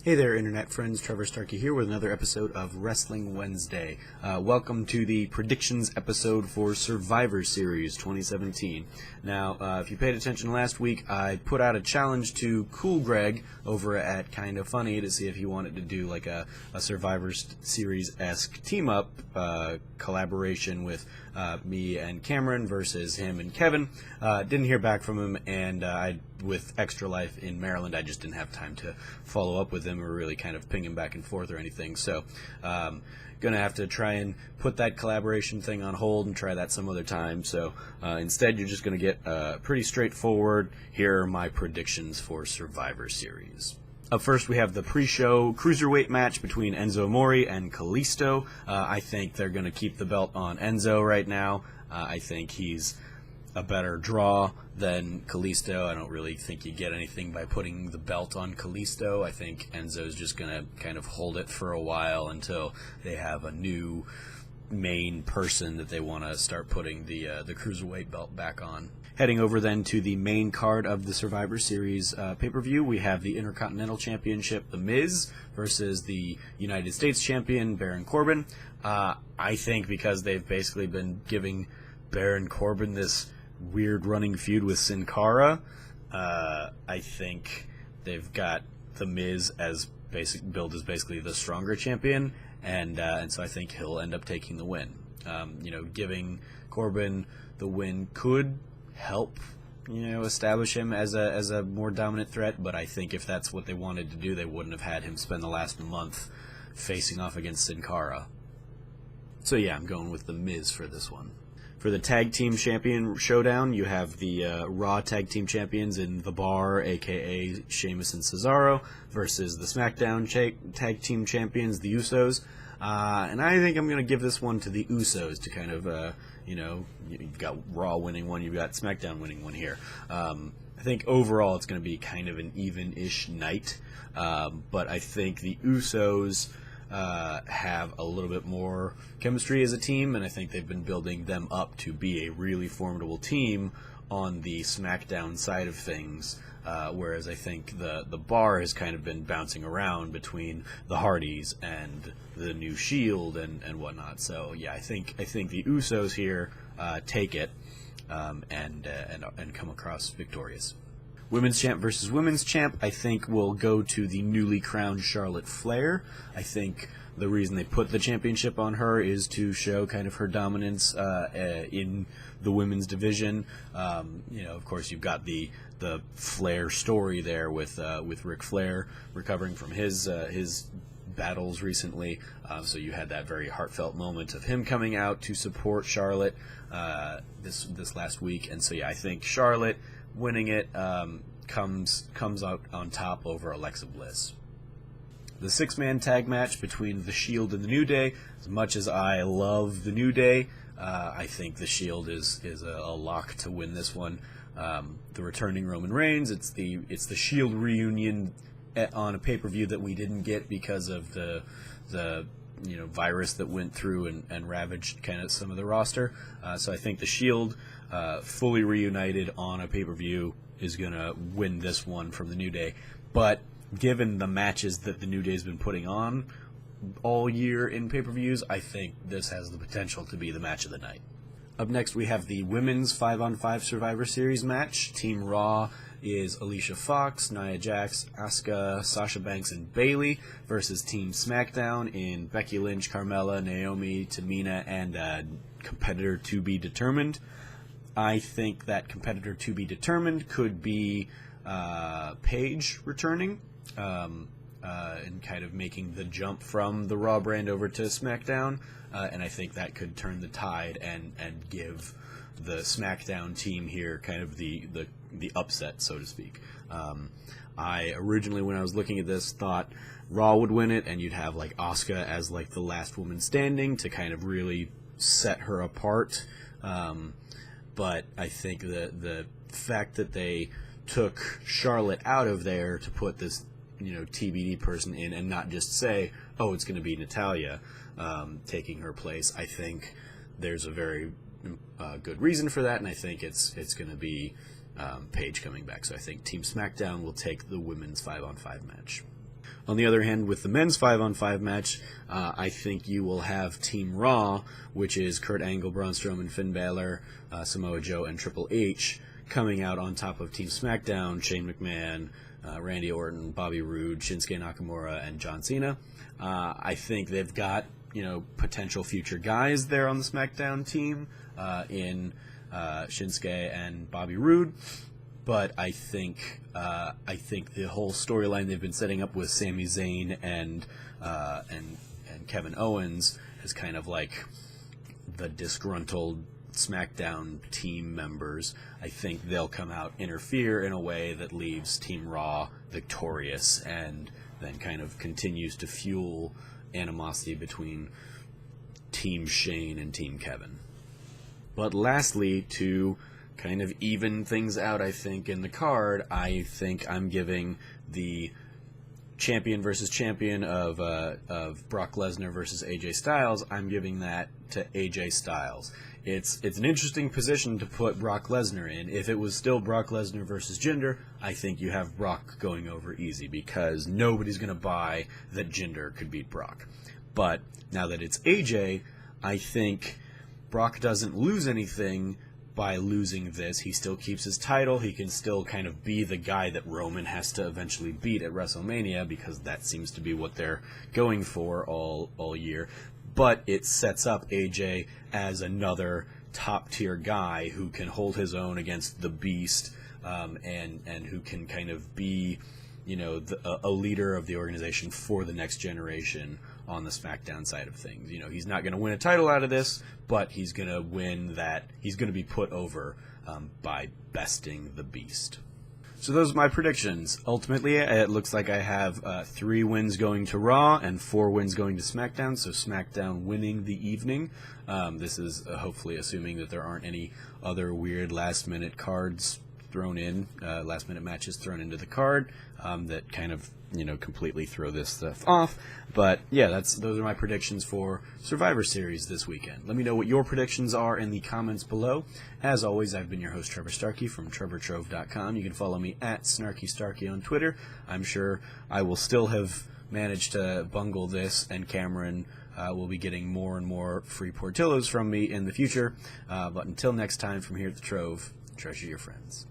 Hey there, Internet friends. Trevor Starkey here with another episode of Wrestling Wednesday. Welcome to the predictions episode for Survivor Series 2017. Now, if you paid attention last week, I put out a challenge to Cool Greg over at Kinda Funny to see if he wanted to do like a Survivor Series-esque team-up collaboration with me and Cameron versus him and Kevin. Didn't hear back from him, and with Extra Life in Maryland, I just didn't have time to follow up with him or really kind of ping him back and forth or anything. So, gonna have to try and put that collaboration thing on hold and try that some other time. So, instead, you're just gonna get pretty straightforward. Here are my predictions for Survivor Series. Up first, we have the pre-show cruiserweight match between Enzo Amore and Kalisto. I think they're going to keep the belt on Enzo right now. I think he's a better draw than Kalisto. I don't really think you get anything by putting the belt on Kalisto. I think Enzo's just going to kind of hold it for a while until they have a new main person that they want to start putting the cruiserweight belt back on. Heading over then to the main card of the Survivor Series pay-per-view, we have the Intercontinental Championship, The Miz, versus the United States Champion, Baron Corbin. I think because they've basically been giving Baron Corbin this weird running feud with Sin Cara, I think they've got The Miz as billed as basically the stronger champion, and so I think he'll end up taking the win. Giving Corbin the win could help, establish him as a more dominant threat, but I think if that's what they wanted to do, they wouldn't have had him spend the last month facing off against Sin Cara. So yeah, I'm going with The Miz for this one. For the Tag Team Champion Showdown, you have the Raw Tag Team Champions in The Bar, a.k.a. Sheamus and Cesaro, versus the SmackDown Tag Team Champions, the Usos. And I think I'm going to give this one to the Usos to kind of, you've got Raw winning one, you've got SmackDown winning one here. I think overall it's going to be kind of an even-ish night, but I think the Usos have a little bit more chemistry as a team, and I think they've been building them up to be a really formidable team on the SmackDown side of things. Whereas I think the Bar has kind of been bouncing around between the Hardys and the New Shield and whatnot. So yeah, I think the Usos here take it and come across victorious. Women's champ versus women's champ, I think will go to the newly crowned Charlotte Flair. I think the reason they put the championship on her is to show kind of her dominance in the women's division. Of course, you've got the Flair story there with Ric Flair recovering from his battles recently. So you had that very heartfelt moment of him coming out to support Charlotte this last week. And so yeah, I think Charlotte winning it comes out on top over Alexa Bliss. The six-man tag match between The Shield and The New Day. As much as I love The New Day, I think The Shield is a lock to win this one. The returning Roman Reigns. It's the Shield reunion on a pay-per-view that we didn't get because of the virus that went through and ravaged kind of some of the roster. So I think The Shield fully reunited on a pay-per-view is going to win this one from The New Day. But given the matches that The New Day's been putting on all year in pay-per-views, I think this has the potential to be the match of the night. Up next, we have the women's 5-on-5 Survivor Series match. Team Raw is Alicia Fox, Nia Jax, Asuka, Sasha Banks, and Bayley versus Team SmackDown in Becky Lynch, Carmella, Naomi, Tamina, and competitor to be determined. I think that competitor to be determined could be Paige returning and kind of making the jump from the Raw brand over to SmackDown, and I think that could turn the tide and give the SmackDown team here kind of the upset, so to speak. I originally, when I was looking at this, thought Raw would win it, and you'd have like Asuka as like the last woman standing to kind of really set her apart. But I think the fact that they took Charlotte out of there to put this TBD person in and not just say, oh, it's going to be Natalya taking her place, I think there's a very good reason for that, and I think it's going to be Paige coming back. So I think Team SmackDown will take the women's 5-on-5 match. On the other hand, with the men's 5-on-5 match, I think you will have Team Raw, which is Kurt Angle, Braun Strowman, Finn Balor, Samoa Joe, and Triple H, coming out on top of Team SmackDown, Shane McMahon, Randy Orton, Bobby Roode, Shinsuke Nakamura, and John Cena. I think they've got, potential future guys there on the SmackDown team in Shinsuke and Bobby Roode. But I think the whole storyline they've been setting up with Sami Zayn and Kevin Owens is kind of like the disgruntled SmackDown team members. I think they'll come out, interfere in a way that leaves Team Raw victorious, and then kind of continues to fuel animosity between Team Shane and Team Kevin. But lastly, to kind of even things out, I think, in the card, I think I'm giving the champion versus champion of Brock Lesnar versus AJ Styles, I'm giving that to AJ Styles. It's an interesting position to put Brock Lesnar in. If it was still Brock Lesnar versus Jinder, I think you have Brock going over easy, because nobody's going to buy that Jinder could beat Brock. But now that it's AJ, I think Brock doesn't lose anything by losing this. He still keeps his title. He can still kind of be the guy that Roman has to eventually beat at WrestleMania, because that seems to be what they're going for all year. But it sets up AJ as another top-tier guy who can hold his own against the Beast, and who can kind of be, a leader of the organization for the next generation on the SmackDown side of things. He's not going to win a title out of this, but he's going to win that. He's going to be put over by besting the Beast. So those are my predictions. Ultimately, it looks like I have 3 wins going to Raw and 4 wins going to SmackDown, so SmackDown winning the evening. This is hopefully assuming that there aren't any other weird last-minute cards thrown in, last-minute matches thrown into the card that kind of, completely throw this stuff off. But yeah, those are my predictions for Survivor Series this weekend. Let me know what your predictions are in the comments below. As always, I've been your host, Trevor Starkey from TrevorTrove.com. You can follow me at SnarkyStarkey on Twitter. I'm sure I will still have managed to bungle this, and Cameron will be getting more and more free Portillos from me in the future. But until next time, from here at the Trove, treasure your friends.